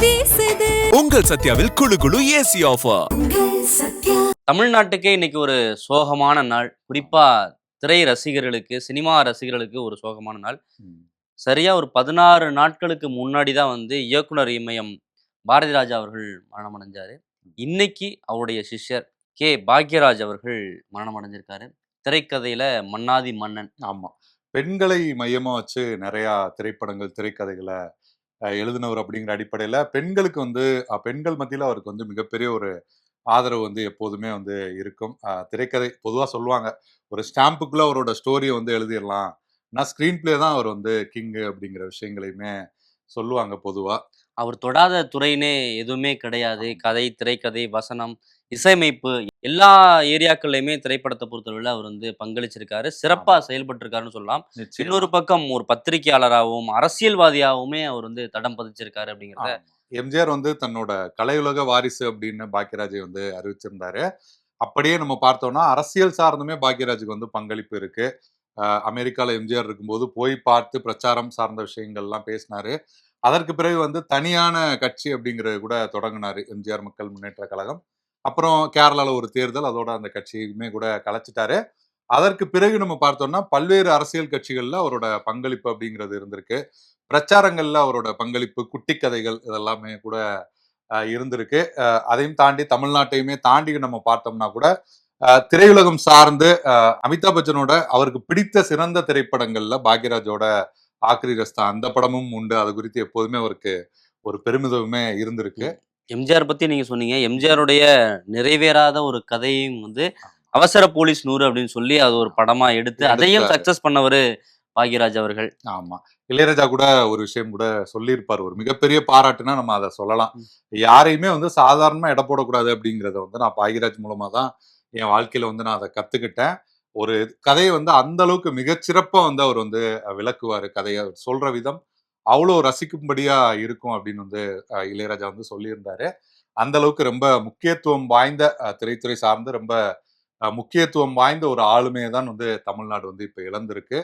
வீசுது. உங்கள் சத்யாவில் குளு குளு ஏசி ஆஃபர். தமிழ்நாட்டுக்கே இன்னைக்கு ஒரு சோகமான நாள். குறிப்பா திரை ரசிகர்களுக்கு, சினிமா ரசிகர்களுக்கு ஒரு சோகமான நாள். சரியா ஒரு 16 நாட்களுக்கு முன்னாடி தான் வந்து இயக்குனர் இமயம் பாரதிராஜா அவர்கள் மரணமடைஞ்சாரு. இன்னைக்கு அவருடைய சிஷ்யர் பாக்யராஜ் அவர்கள் மரணமடைஞ்சிருக்காரு. திரைக்கதையில மன்னாதி மன்னன். ஆமா. பெண்களை மையமா வச்சு நிறைய திரைப்படங்கள், திரைக்கதைகளை எழுதினவர் அப்படிங்கிற அடிப்படையில பெண்களுக்கு வந்து பெண்கள் மத்தியில அவருக்கு வந்து மிகப்பெரிய ஒரு ஆதரவு வந்து எப்போதுமே வந்து இருக்கும். திரைக்கதை பொதுவா சொல்லுவாங்க, ஒரு ஸ்டாம்புக்குள்ள அவரோட ஸ்டோரியை வந்து எழுதிடலாம். நான் ஸ்கிரீன் பிளே தான் அவர் வந்து கிங்கு அப்படிங்கிற விஷயங்களையுமே சொல்லுவாங்க பொதுவா. அவர் தொடாத துறையினே எதுவுமே கிடையாது. கதை, திரைக்கதை, வசனம், இசையமைப்பு எல்லா ஏரியாக்கள்லயுமே திரைப்படத்தை பொறுத்தளவுல அவர் வந்து பங்களிச்சிருக்காரு. சிறப்பா செயல்பட்டிருக்காருன்னு சொல்லலாம். நிச்சயமா. இன்னொரு பக்கம் ஒரு பத்திரிகையாளராகவும், அரசியல்வாதியாகவுமே அவர் வந்து தடம் பதிச்சிருக்காரு அப்படிங்கிறத ஆமா. எம்ஜிஆர் வந்து தன்னோட கலையுலக வாரிசு அப்படின்னு பாக்யராஜை வந்து அறிவிச்சிருந்தாரு. அப்படியே நம்ம பார்த்தோம்னா அரசியல் சார்ந்துமே பாக்யராஜுக்கு வந்து பங்களிப்பு இருக்கு. அமெரிக்கால எம்ஜிஆர் இருக்கும்போது போய் பார்த்து பிரச்சாரம் சார்ந்த விஷயங்கள்லாம் பேசினாரு. அதற்கு பிறகு வந்து தனியான கட்சி அப்படிங்கிறது கூட தொடங்கினாரு, எம்ஜிஆர் மக்கள் முன்னேற்ற கழகம். அப்புறம் கேரளால ஒரு தேர்தல், அதோட அந்த கட்சியுமே கூட கலைச்சிட்டாரு. அதற்கு பிறகு நம்ம பார்த்தோம்னா பல்வேறு அரசியல் கட்சிகள்ல அவரோட பங்களிப்பு அப்படிங்கிறது இருந்திருக்கு. பிரச்சாரங்கள்ல அவரோட பங்களிப்பு, குட்டி கதைகள் இதெல்லாமே கூட இருந்திருக்கு. அதையும் தாண்டி தமிழ்நாட்டையுமே தாண்டி நம்ம பார்த்தோம்னா கூட திரையுலகம் சார்ந்து அமிதாப் பச்சனோட அவருக்கு பிடித்த சிறந்த திரைப்படங்கள்ல பாக்யராஜோட ஆக்ரி ரஸ்தா அந்த படமும் உண்டு. அது குறித்து எப்போதுமே அவருக்கு ஒரு பெருமிதமே இருந்திருக்கு. எம்ஜிஆர் பத்தி நீங்க சொன்னீங்க. எம்ஜிஆருடைய நிறைவேறாத ஒரு கதையும் வந்து அவசர போலீஸ் 100 அப்படின்னு சொல்லி அது ஒரு படமா எடுத்து அதையும் சக்சஸ் பண்ணவரு பாக்யராஜ் அவர்கள். ஆமா. இளையராஜா கூட ஒரு விஷயம் கூட சொல்லியிருப்பார். ஒரு மிகப்பெரிய பாராட்டுனா நம்ம அதை சொல்லலாம். யாரையுமே வந்து சாதாரணமா எடை போடக்கூடாது அப்படிங்கிறத வந்து நான் பாக்யராஜ் மூலமா தான் என் வாழ்க்கையில வந்து நான் அதை கத்துக்கிட்டேன். ஒரு கதையை வந்து அந்த அளவுக்கு மிகச்சிறப்பா வந்து அவர் வந்து விளக்குவாரு. கதையை சொல்ற விதம் அவ்வளோ ரசிக்கும்படியா இருக்கும் அப்படின்னு வந்து இளையராஜா வந்து சொல்லியிருந்தாரு. அந்த அளவுக்கு ரொம்ப முக்கியத்துவம் வாய்ந்த திரைத்துறை சார்ந்து ரொம்ப முக்கியத்துவம் வாய்ந்த ஒரு ஆளுமையை தான் வந்து தமிழ்நாடு வந்து இப்ப இழந்திருக்கு.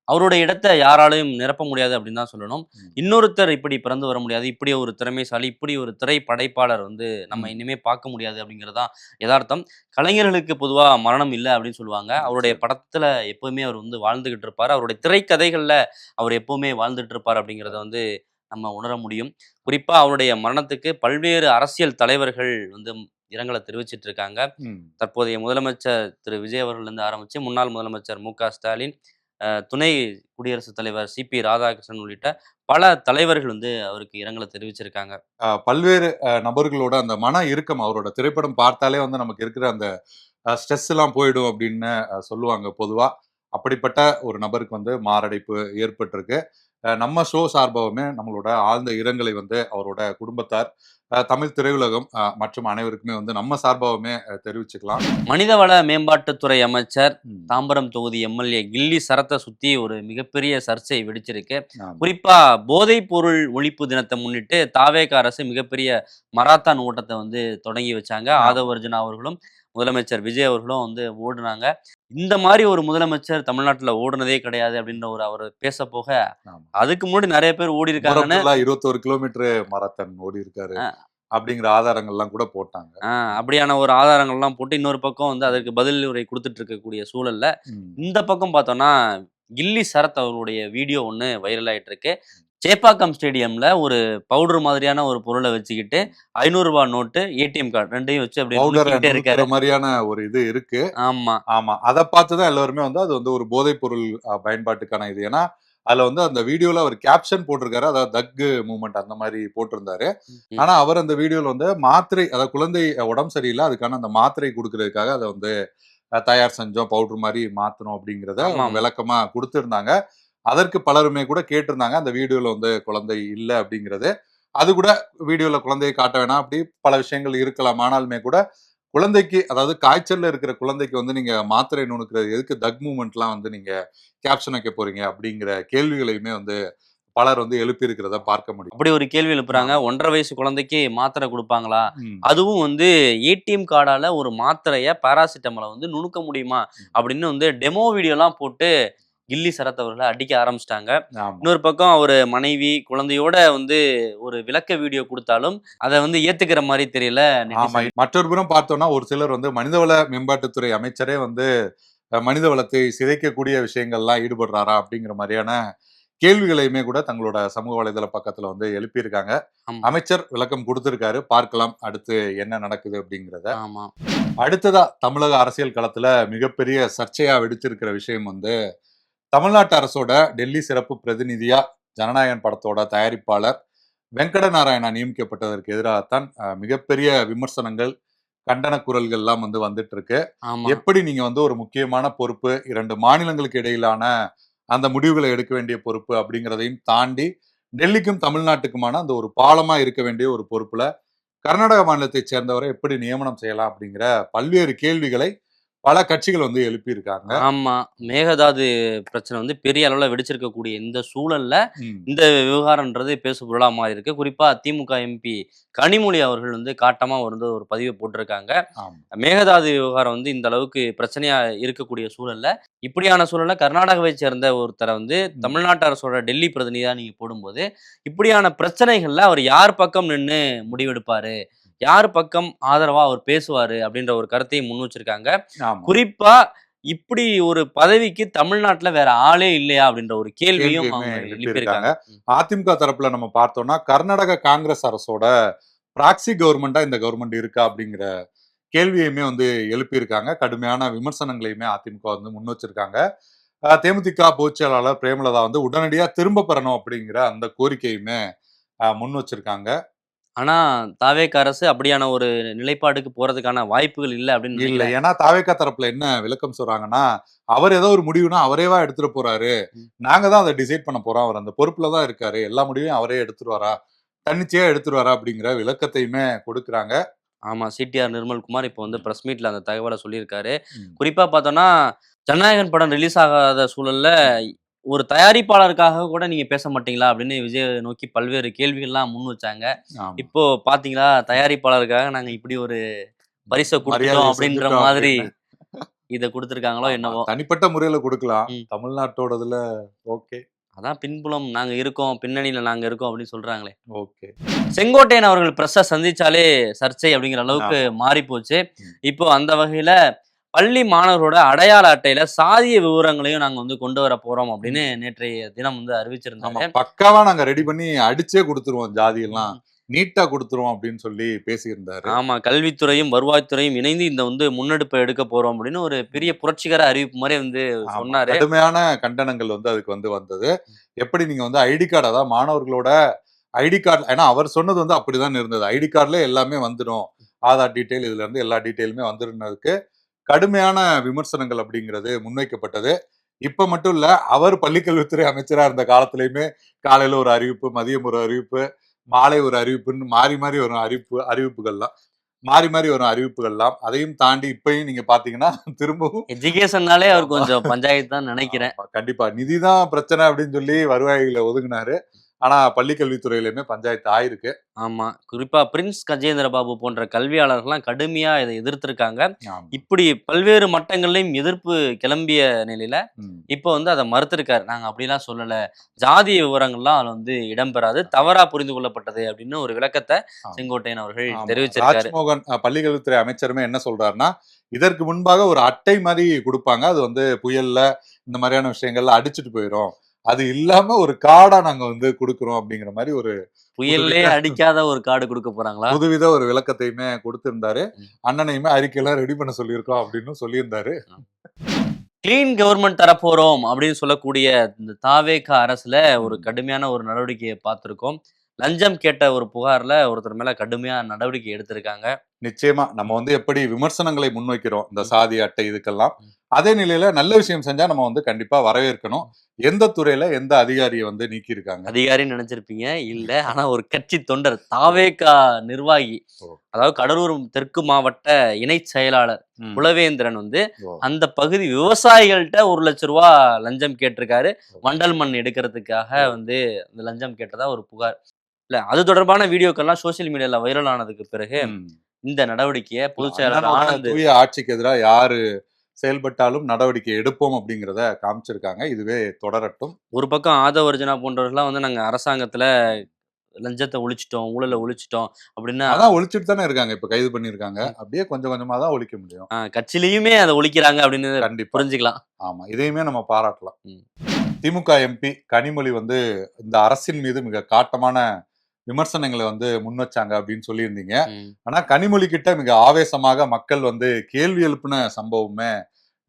அவருடைய இடத்தை யாராலையும் நிரப்ப முடியாது அப்படின்னு தான் சொல்லணும். இன்னொருத்தர் இப்படி பிறந்து வர முடியாது. இப்படி ஒரு திறமைசாலி, இப்படி ஒரு திரை படைப்பாளர் வந்து நம்ம இனிமே பார்க்க முடியாது அப்படிங்கிறதான் யதார்த்தம். கலைஞர்களுக்கு பொதுவா மரணம் இல்ல அப்படின்னு சொல்லுவாங்க. அவருடைய படத்துல எப்பவுமே அவர் வந்து வாழ்ந்துகிட்டு இருப்பாரு. அவருடைய திரைக்கதைகள்ல அவர் எப்பவுமே வாழ்ந்துட்டு இருப்பார் அப்படிங்கிறத வந்து நம்ம உணர முடியும். குறிப்பா அவருடைய மரணத்துக்கு பல்வேறு அரசியல் தலைவர்கள் வந்து இரங்கலை தெரிவிச்சிட்டு இருக்காங்க. தற்போதைய முதலமைச்சர் திரு விஜய் அவர்கள் இருந்து ஆரம்பிச்சு முன்னாள் முதலமைச்சர் மு.க.ஸ்டாலின், துணை குடியரசுத் தலைவர் சி.பி. ராதாகிருஷ்ணன் உள்ளிட்ட பல தலைவர்கள் வந்து அவருக்கு இரங்கலை தெரிவிச்சிருக்காங்க. பல்வேறு நபர்களோட அந்த மன இறுக்கம், அவரோட திரைப்படம் பார்த்தாலே வந்து நமக்கு இருக்கிற அந்த ஸ்ட்ரெஸ் எல்லாம் போயிடும் அப்படின்னு சொல்லுவாங்க பொதுவா. அப்படிப்பட்ட ஒரு நபருக்கு வந்து மாரடைப்பு ஏற்பட்டிருக்கு. நம்ம ஷோ சார்பாகவுமே நம்மளோட ஆழ்ந்த இரங்கலை வந்து அவரோட குடும்பத்தார், தமிழ் திரையுலகம் மற்றும் அனைவருக்குமே வந்து நம்ம சார்பாகவுமே தெரிவிச்சுக்கலாம். மனிதவள மேம்பாட்டுத்துறை அமைச்சர், தாம்பரம் தொகுதி எம்எல்ஏ கில்லி சரத்தை சுத்தி ஒரு மிகப்பெரிய சர்ச்சை வெடிச்சிருக்கு. குறிப்பா போதைப் பொருள் ஒழிப்பு தினத்தை முன்னிட்டு தாவேக அரசு மிகப்பெரிய மராத்தான் ஓட்டத்தை வந்து தொடங்கி வச்சாங்க. ஆதவ் அர்ஜுனா அவர்களும் முதலமைச்சர் விஜய் அவர்களும் வந்து ஓடுனாங்க. இந்த மாதிரி ஒரு முதலமைச்சர் தமிழ்நாட்டுல ஓடுனதே கிடையாது அப்படின்ற ஒரு அவர் பேச போக, அதுக்கு முன்னாடி நிறைய பேர் ஓடி இருக்காங்கன்னு 21 கிலோமீட்டர் மராத்தான் ஓடி இருக்காரு அப்படிங்கிற ஆதாரங்கள்லாம் கூட போட்டாங்க. அப்படியான ஒரு ஆதாரங்கள்லாம் போட்டு இன்னொரு பக்கம் வந்து அதற்கு பதில் உரை கொடுத்துட்டு இருக்கக்கூடிய சூழல்ல இந்த பக்கம் பார்த்தோம்னா கில்லி சரத் அவர்களுடைய வீடியோ ஒன்று வைரல் ஆயிட்டு இருக்கு. சேப்பாக்கம் ஸ்டேடியம்ல ஒரு பவுடர் மாதிரியான ஒரு பொருளை வச்சுக்கிட்டு 500 ரூபாய் நோட்டு, ஏடிஎம் கார்டு ரெண்டையும் வச்சு அப்படியே இருக்காரு மாதிரியான ஒரு இது இருக்கு. ஆமா ஆமா, அதை பார்த்துதான் எல்லாருமே வந்து அது வந்து ஒரு போதைப் பொருள் பயன்பாட்டுக்கான இது. ஏன்னா அதுல வந்து அந்த வீடியோல அவர் கேப்ஷன் போட்டிருக்காரு, அதாவது தக்கு மூவ்மெண்ட் அந்த மாதிரி போட்டிருந்தாரு. ஆனா அவர் அந்த வீடியோல வந்து மாத்திரை, அதாவது குழந்தை உடம்பு சரியில்லை, அதுக்கான அந்த மாத்திரை கொடுக்கறதுக்காக அதை வந்து தயார் செஞ்சோம், பவுடர் மாதிரி மாத்தணும் அப்படிங்கிறத விளக்கமா கொடுத்திருந்தாங்க. அதற்கு பலருமே கூட கேட்டிருந்தாங்க, அந்த வீடியோல வந்து குழந்தை இல்லை அப்படிங்கிறது. அது கூட வீடியோல குழந்தையை காட்ட வேணாம், அப்படி பல விஷயங்கள் இருக்கலாம். ஆனாலுமே கூட குழந்தைக்கு, அதாவது காய்ச்சல்ல இருக்கிற குழந்தைக்கு வந்து நீங்க மாத்திரை நுணுக்கிறது எதுக்கு, தக் மூவ்மெண்ட்லாம் வந்து நீங்க கேப்ஷன் வைக்க போறீங்க அப்படிங்கிற கேள்விகளையுமே வந்து பலர் வந்து எழுப்பி இருக்கிறத பார்க்க முடியும். அப்படி ஒரு கேள்வி எழுப்புறாங்க. 1.5 வயசு குழந்தைக்கு மாத்திரை கொடுப்பாங்களா? அதுவும் வந்து ஏடிஎம் கார்டால ஒரு மாத்திரைய பாராசிட்டமால வந்து நுணுக்க முடியுமா அப்படின்னு வந்து டெமோ வீடியோலாம் போட்டு கில்லி சரத் அவர்களை அடிக்க ஆரம்பிச்சிட்டாங்க. ஆமா. இன்னொரு பக்கம் அவர் மனைவி குழந்தையோட வந்து ஒரு விளக்க வீடியோ கொடுத்தாலும் அதை வந்து ஏத்துக்கிற மாதிரி தெரியல ஆமா. நெட்டிசன். மற்றொரு புறம் பார்த்தோம்னா ஒரு சிலர் வந்து மனிதவள மேம்பாட்டுத்துறை அமைச்சரே வந்து மனித வளத்தை சிதைக்கக்கூடிய விஷயங்கள்லாம் ஈடுபடுறாரா அப்படிங்கிற மாதிரியான கேள்விகளையுமே கூட தங்களோட சமூக வலைதள பக்கத்துல வந்து எழுப்பியிருக்காங்க. ஆமா அமைச்சர் விளக்கம் கொடுத்திருக்காரு. பார்க்கலாம் அடுத்து என்ன நடக்குது அப்படிங்கிறத. ஆமா அடுத்ததா தமிழக அரசியல் களத்துல மிகப்பெரிய சர்ச்சையா வெடிச்சிருக்கிற விஷயம் வந்து தமிழ்நாட்டு அரசோட டெல்லி சிறப்பு பிரதிநிதியா ஜனநாயகன் படத்தோட தயாரிப்பாளர் வெங்கட நாராயணா நியமிக்கப்பட்டதற்கு எதிராகத்தான் மிகப்பெரிய விமர்சனங்கள், கண்டன குரல்கள் எல்லாம் வந்து வந்துட்டு இருக்கு. ஆமா எப்படி நீங்க வந்து ஒரு முக்கியமான பொறுப்பு, 2 மாநிலங்களுக்கு இடையிலான அந்த முடிவுகளை எடுக்க வேண்டிய பொறுப்பு அப்படிங்கிறதையும் தாண்டி டெல்லிக்கும் தமிழ்நாட்டுக்குமான அந்த ஒரு பாலமா இருக்க வேண்டிய ஒரு பொறுப்புல கர்நாடக மாநிலத்தை சேர்ந்தவரை எப்படி நியமனம் செய்யலாம் அப்படிங்கிற பல்வேறு கேள்விகளை பல கட்சிகள் வந்து எழுப்பியிருக்காங்க. ஆமா மேகதாது பிரச்சனை வந்து பெரிய அளவுல வெடிச்சிருக்கக்கூடிய இந்த சூழல்ல ம். இந்த விவகாரம்ன்றது பேசு பொருளா மாறி இருக்கு. குறிப்பா திமுக எம்பி கனிமொழி அவர்கள் வந்து காட்டமா வந்து ஒரு பதிவை போட்டிருக்காங்க. ஆமா. மேகதாது விவகாரம் வந்து இந்த அளவுக்கு பிரச்சனையா இருக்கக்கூடிய சூழல்ல, இப்படியான சூழல்ல கர்நாடகாவை சேர்ந்த ஒருத்தரை வந்து ம். தமிழ்நாட்டு அரசோட டெல்லி பிரதிநிதியா நீங்க போடும்போது, இப்படியான பிரச்சனைகள்ல அவர் யார் பக்கம் நின்னு முடிவெடுப்பாரு? யார் பக்கம் ஆதரவா அவர் பேசுவாரு? அப்படின்ற ஒரு கருத்தையும் முன் வச்சிருக்காங்க. ஆமா. குறிப்பா இப்படி ஒரு பதவிக்கு தமிழ்நாட்டுல வேற ஆளே இல்லையா? அப்படின்ற ஒரு கேள்வியும் கேள்வியுமே அவங்க எழுப்பியிருக்காங்க. எழுப்பியிருக்காங்க. அதிமுக தரப்புல நம்ம பார்த்தோம்னா கர்நாடக காங்கிரஸ் அரசோட பிராக்சி கவர்மெண்டா இந்த கவர்மெண்ட் இருக்கா அப்படிங்கிற கேள்வியுமே வந்து எழுப்பியிருக்காங்க. கடுமையான விமர்சனங்களையுமே அதிமுக வந்து முன் வச்சிருக்காங்க. தேமுதிக பொதுச் செயலாளர் பிரேமலதா வந்து உடனடியா திரும்ப பெறணும் அப்படிங்கிற அந்த கோரிக்கையுமே முன் வச்சிருக்காங்க. ஆனா தாவேக அரசு அப்படியான ஒரு நிலைப்பாடுக்கு போறதுக்கான வாய்ப்புகள் இல்ல அப்படின்னு இல்ல. நினைக்கிறேன். ஏன்னா தாவேகா தரப்புல என்ன விளக்கம் சொல்றாங்கன்னா, அவர் ஏதோ ஒரு முடிவுனா அவரேவா எடுத்துட்டு போறாரு. ம். நாங்க தான் அத டிசைட் பண்ண போறோம். அவர் அந்த பொறுப்புல தான் இருக்காரு. எல்லா முடிவையும் அவரே எடுத்துருவாரா? தன்னிச்சையா எடுத்துருவாரா? அப்படிங்கிற விளக்கத்தையுமே கொடுக்குறாங்க. ஆமா. சிடிஆர் நிர்மல்குமார் இப்போ வந்து பிரஸ் மீட்ல அந்த தகவல சொல்லியிருக்காரு. ம். குறிப்பா பார்த்தோம்னா, ஜனநாயகன் படம் ரிலீஸ் ஆகாத சூழல்ல, ஒரு தயாரிப்பாளருக்காக கூட நீங்க பேச மாட்டீங்களா? அப்படின்னு விஜய நோக்கி பல்வேறு கேள்விகள்லாம் முன் வச்சாங்க. ஆமா. இப்போ பார்த்தீங்களா, தயாரிப்பாளருக்காக நாங்க இப்படி ஒரு பரிச குடுத்துட்டோம் மரியாதைய அப்படின்ற செஞ்சுட்டோம் மாதிரி அப்படின்னு. இத குடுத்துருக்காங்களோ ஆமா. என்னவோ! தனிப்பட்ட முறையில குடுக்கலாம். ம். தமிழ்நாட்டோடதுல ஓகே, அதான் பின்புலம் நாங்க இருக்கோம், பின்னணியில நாங்க இருக்கோம் அப்படின்னு சொல்றாங்களே! ஓகே. செங்கோட்டையன் அவர்கள் பிரஸ்ஸ சந்திச்சாலே சர்ச்சை அப்படிங்கிற அளவுக்கு ஆமா. மாறிப்போச்சு. ம். இப்போ அந்த வகையில பள்ளி மாணவர்களோட அடையாள அட்டையில சாதிய விவரங்களையும் நாங்க வந்து கொண்டு வர போறோம் அப்படின்னு நேற்றைய தினம் வந்து ஆமா. அறிவிச்சிருந்தாரு. பக்காவா நாங்க ரெடி பண்ணி அடிச்சே குடுத்துருவோம் ஜாதியெல்லாம். ம். நீட்டா குடுத்துருவோம் அப்படின்னு சொல்லி பேசியிருந்தாரு. ஆமா. கல்வித்துறையும், வருவாய்த்துறையும் இணைந்து இந்த வந்து முன்னெடுப்ப எடுக்க போறோம் அப்படின்னு ஒரு பெரிய புரட்சிகர அறிவிப்பு மாரி வந்து ஆமா. சொன்னாரு. கடுமையான கண்டனங்கள் வந்து அதுக்கு வந்து வந்தது. எப்படி நீங்க வந்து ஐடி கார்டு அதாவது மாணவர்களோட ஐடி கார்டு ஏன்னா அவர் சொன்னது வந்து அப்படிதான் இருந்தது. ஐடி கார்டுல எல்லாமே வந்துடும். ஆதார் டீட்டெயில் இதுல இருந்து எல்லா டீட்டெயிலுமே வந்துருன்னதுக்கு கடுமையான விமர்சனங்கள் அப்படிங்கிறது முன்வைக்கப்பட்டது. இப்ப மட்டும் இல்ல, அவர் பள்ளிக்கல்வித்துறை அமைச்சரா இருந்த காலத்திலயுமே காலையில ஒரு அறிவிப்பு, மதியம் ஒரு அறிவிப்பு, மாலை ஒரு அறிவிப்புன்னு மாறி மாறி வரும் அறிவிப்புகள்லாம். மாறி மாறி வரும் அறிவிப்புகள்லாம். அதையும் தாண்டி இப்பயும் நீங்க பார்த்தீங்கன்னா திரும்பவும் எஜுகேஷன்னாலே அவர் ஆமா. கொஞ்சம் பஞ்சாயத்து தான் நெனைக்கிறேன். ஆமா. கண்டிப்பா. நிதி தான் பிரச்சனை அப்படின்னு சொல்லி வருவாய்கள ஒதுங்குனாரு. ஆனா பள்ளிக்கல்வித்துறையிலுமே பஞ்சாயத்து ஆயிருக்கு. ஆமா. குறிப்பா பிரின்ஸ் கஜேந்திர பாபு போன்ற கல்வியாளர்கள்லாம் கடுமையா இத எதிர்த்திருக்காங்க. ஆமா. இப்படி பல்வேறு மட்டங்கள்லயும் எதிர்ப்பு கிளம்பிய நிலையில, ம். இப்போ வந்து அத மறுத்திருக்காரு. நாங்க அப்படிலாம் சொல்லல. ஜாதிய விவரங்கள்லாம் அதுல வந்து இடம்பெறாது. தவறா புரிந்து கொள்ளப்பட்டது அப்படின்னு ஒரு விளக்கத்த ஆமா. செங்கோட்டையன் அவர்கள் ஆமா. தெரிவிச்சிருக்காரு. ராஜ்மோகன் பள்ளிக்கல்வித்துறை அமைச்சருமே என்ன சொல்றாருன்னா, இதற்கு முன்பாக ஒரு அட்டை மாரி குடுப்பாங்க. அது வந்து புயல்ல இந்த மாரியான விஷயங்கள்ல அடிச்சுட்டு போயிரும். அது இல்லாம ஒரு கார்டா நாங்க வந்து குடுக்குறோம் அப்படிங்கிற மாரி ஒரு புயல்லே புதுவித அடிக்காத ஒரு கார்டு குடுக்க போறாங்களா? புதுவித ஒரு விளக்கத்தையுமே குடுத்திருந்தாரு. ம். அண்ணனையுமே அறிக்கையெல்லாம் ரெடி பண்ண சொல்லியிருக்கோம் அப்படின்னு சொல்லியிருந்தாரு. கிளீன் கவர்மெண்ட் தரப்போறோம் அப்படின்னு சொல்லக்கூடிய இந்த தாவேக அரசுல ஒரு ம். கடுமையான ஒரு நடவடிக்கையை பார்த்திருக்கோம். லஞ்சம் கேட்ட ஒரு புகார்ல ஒருத்தர் மேல கடுமையா நடவடிக்கை எடுத்திருக்காங்க. நிச்சயமா. நம்ம வந்து எப்படி விமர்சனங்களை முன்வைக்கிறோம், இந்த ம். சாதி அட்டை இதுக்கெல்லாம். ம். அதே நிலையில நல்ல விஷயம் செஞ்சா நம்ம வந்து கண்டிப்பா வரவேற்கணும். எந்த துறையில எந்த அதிகாரிய வந்து நீக்கியிருக்காங்க? அதிகாரின்னு நினைச்சிருப்பீங்க. இல்ல. ஆனா ஒரு கட்சி தொண்டர் தாவேகா நிர்வாகி. ஓ. அதாவது கடலூர் தெற்கு மாவட்ட இணை செயலாளர் ம். குலவேந்திரன் வந்து ஓ. அந்த பகுதி விவசாயிகள்ட்ட ₹1,00,000 லஞ்சம் கேட்டிருக்காரு. ஓ. வண்டல் மண் எடுக்கிறதுக்காக ஓ. வந்து அந்த லஞ்சம் கேட்டதா ஒரு புகார். இல்ல அது தொடர்பான வீடியோக்கள்லாம் சோசியல் மீடியால வைரல் ஆனதுக்கு பிறகு ம். இந்த நடவடிக்கைய பொதுச் செயலாளர் அண்ணனோட ஆனந்த் தூய ஆட்சிக்கு எதிரா யாரு செயல்பட்டாலும் நடவடிக்கை எடுப்போம் அப்படிங்கிறத காமிச்சிருக்காங்க. இதுவே தொடரட்டும். ஒரு பக்கம் ஆதவ அர்ஜுனா போன்றவர்கள்லாம் வந்து நாங்க அரசாங்கத்துல லஞ்சத்தை ஒழிச்சிட்டோம், ஊழலை ஒழிச்சிட்டோம் அப்படின்னு அதான் ஒழிச்சிட்டு தானே இருக்காங்க. இப்ப கைது பண்ணியிருக்காங்க. அப்படியே கொஞ்சம் கொஞ்சமா தான் ஒழிக்க முடியும். கட்சியிலயுமே அதை ஒழிக்கிறாங்க அப்படின்னு கண்டிப்பா. புரிஞ்சுக்கலாம். ஆமா. இதையுமே நம்ம பாராட்டலாம். ம். திமுக எம்பி கனிமொழி வந்து இந்த அரசின் மீது மிக காட்டமான விமர்சனங்களை வந்து முன் வச்சாங்க அப்படின்னு சொல்லியிருந்தீங்க. ஆனா கனிமொழி கிட்ட மிக ஆவேசமாக மக்கள் வந்து கேள்வி எழுப்பின சம்பவமே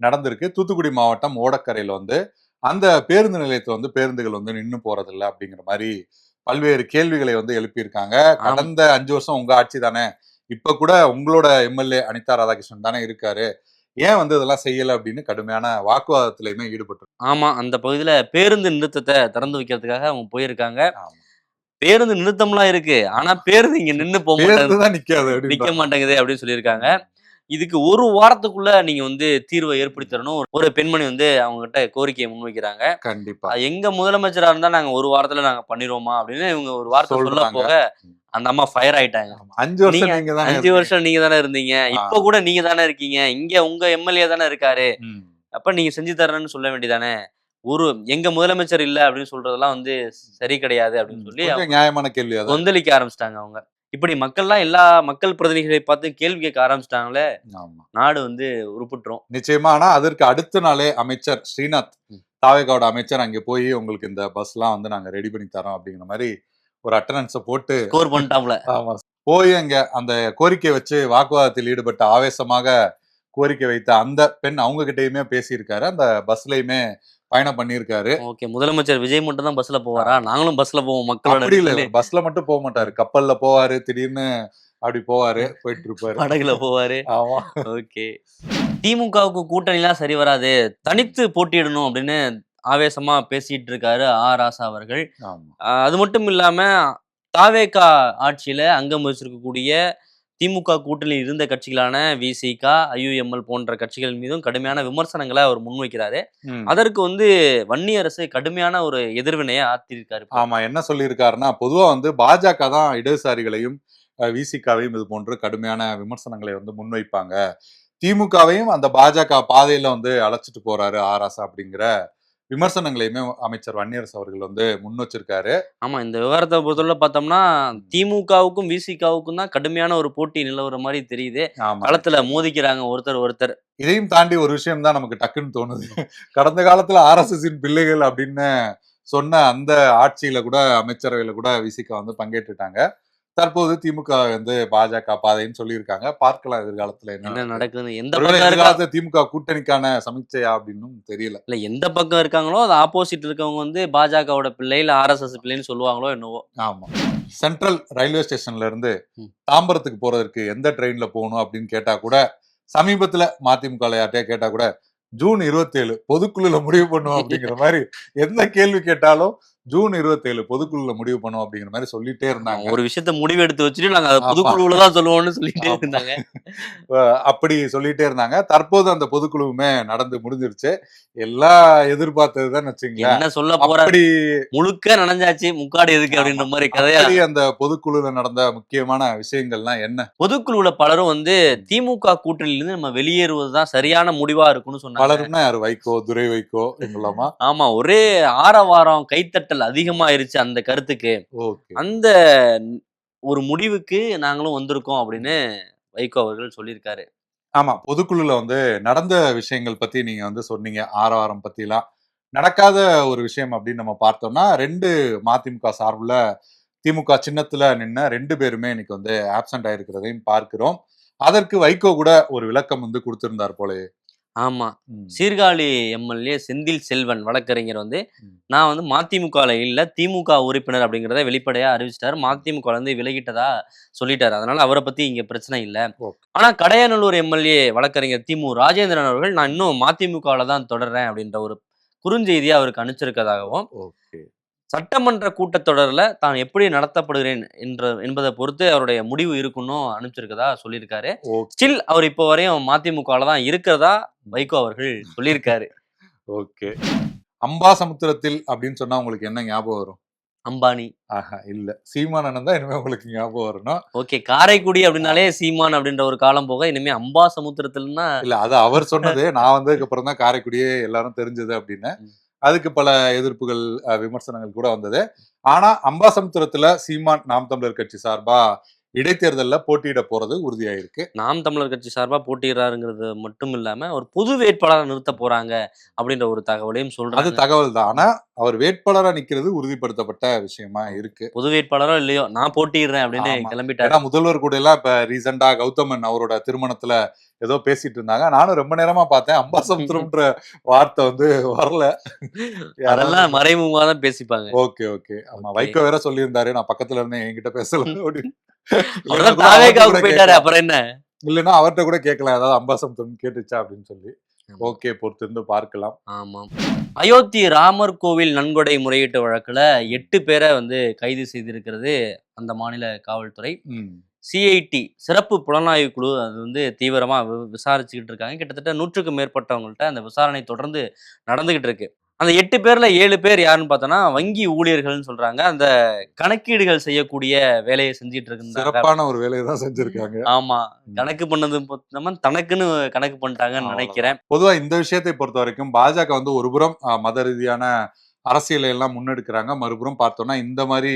நடந்திருக்கு. தூத்துக்குடி மாவட்டம் ஓடக்கரையில வந்து அந்த பேருந்து நிலையத்துல வந்து பேருந்துகள் வந்து நின்னு போறதில்ல அப்படிங்கிற மாதிரி பல்வேறு கேள்விகளை வந்து எழுப்பியிருக்காங்க. கடந்த 5 வருஷம் உங்க ஆட்சி தானே, இப்ப கூட உங்களோட எம்எல்ஏ அனிதா ராதாகிருஷ்ணன் தானே இருக்காரு, ஏன் வந்து இதெல்லாம் செய்யல அப்படின்னு கடுமையான வாக்குவாதத்திலயுமே ஈடுபட்டு. ஆமா, அந்த பகுதியில பேருந்து நிறுத்தத்தை திறந்து வைக்கிறதுக்காக அவங்க போயிருக்காங்க. பேருந்து நிறுத்தம்லாம் இருக்கு, ஆனா பேருந்து இங்க நின்னு போக மாட்டேங்குது, நிக்க மாட்டேங்குது அப்படின்னு சொல்லியிருக்காங்க. இதுக்கு ஒரு வாரத்துக்குள்ள நீங்க வந்து தீர்வை ஏற்படுத்தி தரணும் ஒரு பெண்மணி வந்து அவங்க கிட்ட கோரிக்கையை முன்வைக்கிறாங்க. கண்டிப்பா. எங்க முதலமைச்சரா இருந்தா நாங்க ஒரு வாரத்துல நாங்க பண்ணிடுவோமா அப்படின்னு இவங்க ஒரு வார்த்தை சொல்ல போக அந்த அம்மா ஃபயர் ஆயிட்டாங்க. 5 வருஷம் நீங்க தானே இருந்தீங்க, இப்ப கூட நீங்க தானே இருக்கீங்க, இங்க உங்க எம்எல்ஏ தானே இருக்காரு, அப்ப நீங்க செஞ்சு தரேன்னு சொல்ல வேண்டியதானே, ஒரு எங்க முதலமைச்சர் இல்ல அப்படின்னு சொல்றதெல்லாம் வந்து சரி கிடையாது அப்படின்னு சொல்லி நியாயமான கேள்வி கொந்தளிக்க ஆரம்பிச்சிட்டாங்க. அவங்க இப்படி மக்கள்லாம் எல்லா மக்கள் பிரதிநிதிகளை பார்த்து கேள்வி கேட்க ஆரம்பிச்சிட்டாங்களே, நாடு வந்து உருப்பிட்டுரும் நிச்சயமா. ஆனா அதற்கு அடுத்த நாளே அமைச்சர் ஸ்ரீநாத், தாவேகாவோட அமைச்சர், அங்க போய் உங்களுக்கு இந்த பஸ் எல்லாம் வந்து நாங்க ரெடி பண்ணி தரோம் அப்படிங்கிற மாதிரி ஒரு அட்டனன்ஸை போட்டு ஸ்கோர் பண்ணிட்டாப்ல. ஆமா, போய் அங்க அந்த கோரிக்கை வச்சு வாக்குவாதத்தில் ஈடுபட்ட ஆவேசமாக கோரிக்கை வைத்த அந்த பெண் அவங்க கிட்டயுமே பேசியிருக்காரு. அந்த பஸ்லயுமே பயணம் பண்ணியிருக்காரு. ஓகே, முதலமைச்சர் விஜய் மட்டும் தான் பஸ்ல போவாரா? நாங்களும் பஸ்ல போவோம் மக்களோட. அப்படி இல்ல, பஸ்ல மட்டும் போக மாட்டாரு, கப்பல்ல போவாரு, திடீர்னு அப்படி போவாரு, போயிட்டு இருப்பாரு, படகுல போவாரு. ஆமா. ஓகே, திமுகவுக்கு கூட்டணி எல்லாம் சரி வராது, தனித்து போட்டியிடணும் அப்படின்னு ஆவேசமா பேசிட்டு இருக்காரு ராசா அவர்கள். அது மட்டும் இல்லாம தாவேகா ஆட்சியில அங்கம் வச்சிருக்கக்கூடிய திமுக கூட்டணியில் இருந்த கட்சிகளான விசிக, ஐயுஎம்எல் போன்ற கட்சிகள் மீதும் கடுமையான விமர்சனங்களை அவர் முன்வைக்கிறாரு. அதற்கு வந்து வன்னியரசு கடுமையான ஒரு எதிர்வினையை ஆத்திருக்காரு. ஆமா, என்ன சொல்லியிருக்காருன்னா, பொதுவா வந்து பாஜக தான் இடதுசாரிகளையும் விசிகாவையும் இது போன்று கடுமையான விமர்சனங்களை வந்து முன்வைப்பாங்க, திமுகவையும் அந்த பாஜக பாதையில வந்து அழைச்சிட்டு போறாரு ராசா அப்படிங்கிற விமர்சனங்களையுமே அமைச்சர் வன்னியரசு அவர்கள் வந்து முன் வச்சிருக்காரு. ஆமா, இந்த விவகாரத்தை பொறுத்தவரை பார்த்தோம்னா திமுகவுக்கும் விசிகாவுக்கும் தான் கடுமையான ஒரு போட்டி நிலவர மாதிரி தெரியுது. களத்துல மோதிக்கிறாங்க ஒருத்தர். இதையும் தாண்டி ஒரு விஷயம் தான் நமக்கு டக்குன்னு தோணுது. கடந்த காலத்துல RSSன் பிள்ளைகள் அப்படின்னு சொன்ன அந்த ஆட்சியில கூட, அமைச்சரவையில கூட விசிகா வந்து பங்கேற்றுட்டாங்க. தற்போது திமுக வந்து பாஜக பாதைன்னு சொல்லியிருக்காங்க. பார்க்கலாம் எதிர்காலத்துல என்ன நடக்குது. எந்த திமுக கூட்டணிக்கான சமீட்சையா அப்படின்னு தெரியல. இல்ல, எந்த பக்கம் இருக்காங்களோ அது ஆப்போசிட் இருக்கவங்க வந்து பாஜகவோட பிள்ளை இல்ல RSS பிள்ளைன்னு சொல்லுவாங்களோ என்னவோ. ஆமா, சென்ட்ரல் ரயில்வே ஸ்டேஷன்ல இருந்து தாம்பரத்துக்கு போறதுக்கு எந்த ட்ரெயின்ல போகணும் அப்படின்னு கேட்டா கூட, சமீபத்துல மதிமுக யார்ட்டையா கேட்டா கூட ஜூன் 27 பொதுக்குழுல முடிவு பண்ணுவோம் அப்படிங்கிற மாதிரி எந்த கேள்வி கேட்டாலும் ஜூன் 27 பொதுக்குழுல முடிவு பண்ணுவோம் அப்படிங்கிற மாதிரி சொல்லிட்டே இருந்தாங்க. ஒரு விஷயத்த முடிவு எடுத்து வச்சுட்டு நாங்க பொதுக்குழுல தான் சொல்லுவோம்னு சொல்லிட்டே இருந்தாங்க. அப்படி சொல்லிட்டே இருந்தாங்க. தற்போது அந்த பொதுக்குழுவுமே நடந்து முடிஞ்சிருச்சு. எல்லா எதிர்பார்த்ததுதான் வச்சுங்களேன். என்ன சொல்ல போறாரு, முழுக்க நனைஞ்சாச்சு, முக்காடு எதுக்கு அப்படின்ற மாதிரி கதையா. அந்த பொதுக்குழுல நடந்த முக்கியமான விஷயங்கள்லாம் என்ன? பொதுக்குழுல பலரும் வந்து திமுக கூட்டணியிலிருந்து நம்ம வெளியேறுவதுதான் சரியான முடிவா இருக்கும்னு சொன்னாங்க. பலரும்னா யாரு? வைகோ, துரை வைகோ இவங்களாமா? ஆமா, ஒரே ஆரவாரம் கைத்தட்டல் அதிகமாயிருச்சு அந்த கருத்துக்கு. அந்த ஒரு முடிவுக்கு நாங்களும் வந்திருக்கோம் அப்படின்னு வைகோ அவர்கள் சொல்லியிருக்காரு. ஆமா, பொதுக்குழுல வந்து நடந்த விஷயங்கள் பத்தி நீங்க வந்து சொன்னீங்க. ஆரவாரம் பத்தி எல்லாம் நடக்காத ஒரு விஷயம் அப்படின்னு நம்ம பார்த்தோம்னா, 2 மதிமுக சார்புல திமுக சின்னத்துல நின்ன 2 பேருமே இன்னைக்கு வந்து ஆப்சென்ட் ஆயிருக்கிறதையும் பார்க்கிறோம். அதற்கு வைகோ கூட ஒரு விளக்கம் வந்து கொடுத்திருந்தார் போலயே. ஆமா, சீர்காழி எம்எல்ஏ செந்தில் செல்வன் வழக்கறிஞர் வந்து நான் வந்து மதிமுகல இல்ல திமுக உறுப்பினர் அப்படிங்கிறத வெளிப்படையா அறிவிச்சிட்டாரு. மதிமுக வந்து விலகிட்டதா சொல்லிட்டாரு. அதனால அவரை பத்தி இங்க பிரச்சனை இல்ல. ஆனா கடையநல்லூர் எம்எல்ஏ வழக்கறிஞர் திமு ராஜேந்திரன் அவர்கள் நான் இன்னும் மதிமுகல தான் தொடர்றேன் அப்படின்ற ஒரு குறுஞ்செய்தியை அவருக்கு அனுப்பிச்சிருக்கதாகவும், சட்டமன்ற கூட்டத்தொடர்ல தான் எப்படி நடத்தப்படுகிறேன் என்பதை பொறுத்து அவருடைய முடிவு இருக்குன்னு அனுப்பிச்சிருக்கதா சொல்லியிருக்காரு. ஸ்டில் அவர் இப்போ வரையும் மதிமுகல தான் இருக்கிறதா வைகோ அவர்கள் சொல்லியிருக்காரு. ஓகே, அம்பாசமுத்திரத்தில் அப்படின்னு சொன்னா உங்களுக்கு என்ன ஞாபகம் வரும்? அம்பானி. ஆஹா இல்ல. சீமான் அண்ணன் தான் இனிமே உங்களுக்கு ஞாபகம் வரணும். ஓகே. காரைக்குடி அப்படின்னாலே சீமான் அப்படின்ற ஒரு காலம் போக இனிமே அம்பாசமுத்திரத்துலன்னா இல்ல அது அவர் சொன்னது. நான் வந்ததுக்கு அப்புறம் தான் காரைக்குடியே எல்லாரும் தெரிஞ்சது அப்படின்னு. அதுக்கு பல எதிர்ப்புகள், விமர்சனங்கள் கூட வந்தது. ஆனா அம்பாசமுத்திரத்துல சீமான் நாம் தமிழர் கட்சி சார்பா இடைத்தேர்தல்ல போட்டியிட போறது உறுதியாயிருக்கு. நாம் தமிழர் கட்சி சார்பா போட்டியிடுறாருங்கிறது மட்டும் இல்லாம ஒரு புது வேட்பாளரை நிறுத்த போறாங்க அப்படின்ற ஒரு தகவலையும் அது சொல்றாங்க. தகவல் தான். ஆனா அவர் வேட்பாளரா நிக்கிறது உறுதிப்படுத்தப்பட்ட விஷயமா இருக்கு. புது வேட்பாளரோ இல்லையோ நான் போட்டியிடுறேன் அப்படின்னு ஆமா. கிளம்பிட்டாரு. ஏன்னா முதல்வர் கூட எல்லாம் இப்ப ரீசெண்டா கௌதமன் அவரோட திருமணத்துல ஏதோ பேசிட்டு இருந்தாங்க. நானும் ரொம்ப நேரமா பார்த்தேன். அம்பாசமுத்திரம்ன்ற வார்த்தை வந்து வரல. அதெல்லாம் மறைமுகமா தான் பேசிப்பாங்க. Okay okay. ஆமா வைகோ வேற சொல்லியிருந்தாரு. நான் பக்கத்துல இருந்தேன் என்கிட்ட பேசல அப்படின்னு. அவர்தான் தாவேகாவுக்கு போயிட்டாரு. அப்புறம் என்ன? இல்லைன்னா அவர்கிட்ட கூட கேட்கலாம். ஏதாவது அம்பாசமுத்திரம் கேட்டுச்சா அப்படின்னு சொல்லி. ஓகே பொறுத்திருந்து பார்க்கலாம். ஆமாம். அயோத்தி ராமர் கோவில் நன்கொடை முறையீட்டு வழக்குல 8 பேரை வந்து கைது செய்திருக்கிறது அந்த மாநில காவல்துறை. சிஐடி சிறப்பு புலனாய்வு குழு அது வந்து தீவிரமா விசாரிச்சுக்கிட்டு இருக்காங்க. கிட்டத்தட்ட 100க்கும் மேற்பட்டவங்கள்ட்ட அந்த விசாரணை தொடர்ந்து நடந்துகிட்டு இருக்கு. அந்த 8 பேர்ல 7 பேர் யாருன்னு பார்த்தோம்னா வங்கி ஊழியர்கள்னு சொல்றாங்க. அந்த கணக்கீடுகள் செய்யக்கூடிய வேலையை செஞ்சுட்டு இருக்கு. சிறப்பான ஒரு வேலையை தான் செஞ்சிருக்காங்க. ஆமா. கணக்கு பண்ணது நம்ம தனக்குன்னு கணக்கு பண்ணிட்டாங்கன்னு நினைக்கிறேன். பொதுவா இந்த விஷயத்தை பொறுத்த வரைக்கும் பாஜக வந்து ஒருபுறம் மத ரீதியான அரசியலை எல்லாம் முன்னெடுக்கிறாங்க. மறுபுறம் பார்த்தோம்னா இந்த மாதிரி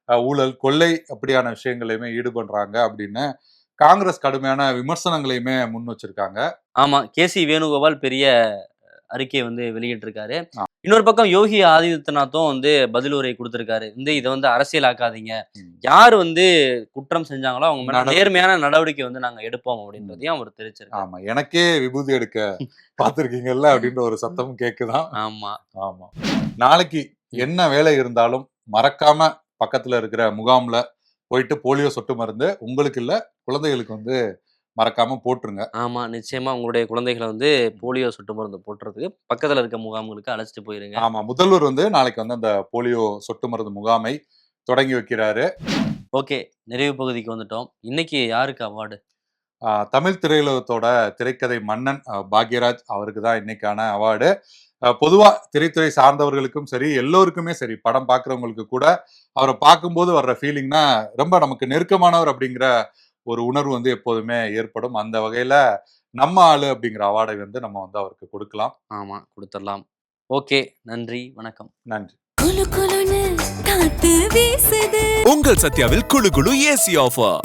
ஊழல் கொள்ளை அப்படியான விஷயங்களையுமே ஈடுபடுறாங்க அப்படின்னு காங்கிரஸ் கடுமையான விமர்சனங்களையுமே முன் வச்சிருக்காங்க. ஆமா. கேசி வேணுகோபால் பெரிய அறிக்கையை வந்து வெளியிட்டிருக்காரு. இன்னொரு பக்கம் யோகி ஆதித்யநாத்தும் வந்து பதில் உரை கொடுத்திருக்காரு. இதை வந்து அரசியலாக்காதீங்க. யாரு வந்து குற்றம் செஞ்சாங்களோ அவங்க மேல நேர்மையான நடவடிக்கை வந்து நாங்க எடுப்போம் அப்படின்றதையும் அவர் தெரிவிச்சிருக்காரு. ஆமா எனக்கே விபூதி எடுக்க பாத்திருக்கீங்கல்ல அப்படின்ற ஒரு சத்தமும் கேக்குதான். ஆமா ஆமா. நாளைக்கு என்ன வேலை இருந்தாலும் மறக்காம பக்கத்துல இருக்கிற முகாம்ல போயிட்டு போலியோ சொட்டு மருந்து உங்களுக்கு இல்ல குழந்தைகளுக்கு வந்து மறக்காம போட்டுருங்க. ஆமா நிச்சயமா உங்களுடைய குழந்தைகளை வந்து போலியோ சொட்டு மருந்து போட்டுறதுக்கு பக்கத்துல இருக்க முகாம்களுக்கு அழைச்சிட்டு போயிருங்க. ஆமா முதல்வர் வந்து நாளைக்கு வந்து அந்த போலியோ சொட்டு மருந்து முகாமை தொடங்கி வைக்கிறாரு. ஓகே நிறைவு பகுதிக்கு வந்துட்டோம். இன்னைக்கு யாருக்கு அவார்டு? தமிழ் திரையுலகத்தோட திரைக்கதை மன்னன் பாக்யராஜ் அவருக்கு தான் இன்னைக்கான அவார்டு. பொதுவா திரைத்துறை சார்ந்தவர்களுக்கும் சரி எல்லோருக்குமே சரி படம் பார்க்குறவங்களுக்கு கூட அவரை பார்க்கும்போது வர்ற ஃபீலிங்னா ரொம்ப நமக்கு நெருக்கமானவர் அப்படிங்கிற ஒரு உணர்வு வந்து எப்போதுமே ஏற்படும். அந்த வகையில நம்ம ஆளு அப்படிங்கிற அவார்டை வந்து நம்ம வந்து அவருக்கு கொடுக்கலாம். ஆமா கொடுத்துடலாம். ஓகே நன்றி வணக்கம். நன்றி. உங்கள் சத்யாவில் குளு குளு ஏசி ஆஃபர்.